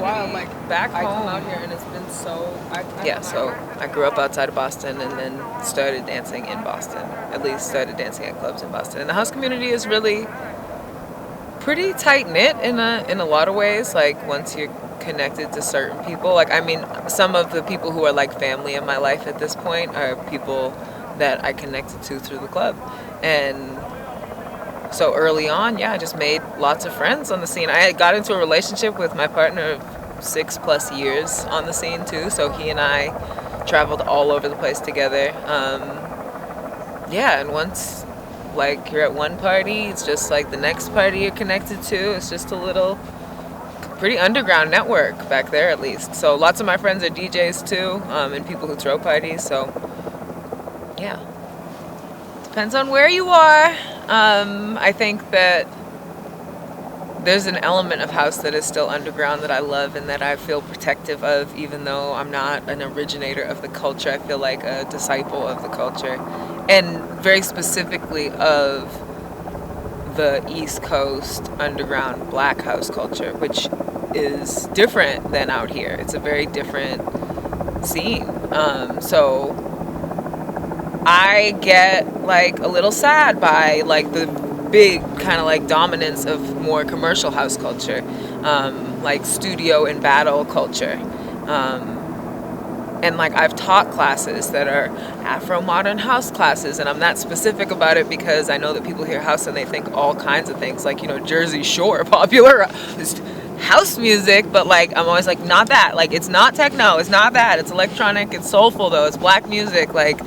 wild. Like back I come out home. here and it's been so. Yeah, so I grew up outside of Boston and then started dancing in Boston. At least started dancing at clubs in Boston. And the house community is really pretty tight knit in a lot of ways. Like once you're connected to certain people, like I mean, some of the people who are like family in my life at this point are people that I connected to through the club, and so early on, yeah, I just made lots of friends on the scene. I got into a relationship with my partner of 6+ years on the scene too. So he and I traveled all over the place together. Yeah, and once like you're at one party, it's just like the next party you're connected to. It's just a little pretty underground network back there at least. So lots of my friends are DJs too, and people who throw parties. So yeah, depends on where you are. I think that there's an element of house that is still underground that I love and that I feel protective of, even though I'm not an originator of the culture. I feel like a disciple of the culture, and very specifically of the East Coast underground black house culture, which is different than out here. It's a very different scene. So I get like a little sad by like the big kind of like dominance of more commercial house culture, like studio and battle culture. And like I've taught classes that are Afro modern house classes, and I'm not specific about it because I know that people hear house and they think all kinds of things, like, you know, Jersey Shore popular house music, but like I'm always like, not that. Like it's not techno, it's not that. It's electronic, it's soulful though, it's black music. Like,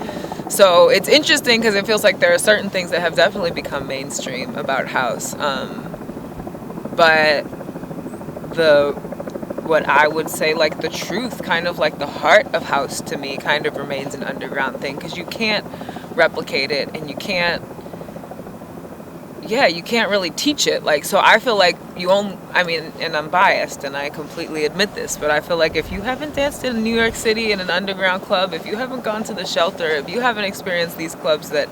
so it's interesting because it feels like there are certain things that have definitely become mainstream about house, but the what I would say, like the truth, kind of like the heart of house to me, kind of remains an underground thing because you can't replicate it and you can't, yeah, you can't really teach it. Like, so I feel like you only, I mean, and I'm biased and I completely admit this, but I feel like if you haven't danced in New York City in an underground club, if you haven't gone to the Shelter, if you haven't experienced these clubs that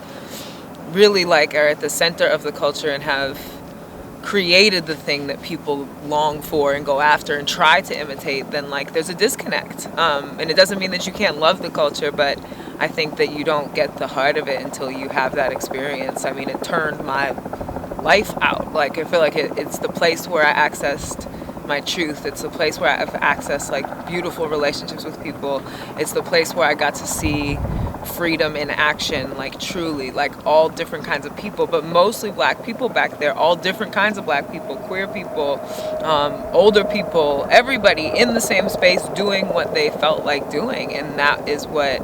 really like are at the center of the culture and have created the thing that people long for and go after and try to imitate, then like there's a disconnect. And it doesn't mean that you can't love the culture, but I think that you don't get the heart of it until you have that experience. I mean, it turned my life out. Like I feel like it's the place where I accessed my truth. It's the place where I've accessed like beautiful relationships with people. It's the place where I got to see freedom in action, like truly, like all different kinds of people, but mostly black people back there, all different kinds of black people, queer people, older people, everybody in the same space doing what they felt like doing. And that is what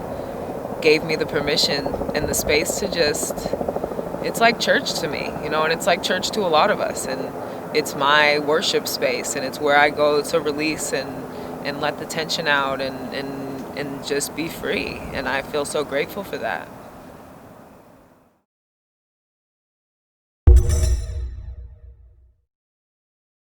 gave me the permission and the space to just, it's like church to me, you know, and it's like church to a lot of us. And it's my worship space, and it's where I go to release and let the tension out and just be free. And I feel so grateful for that.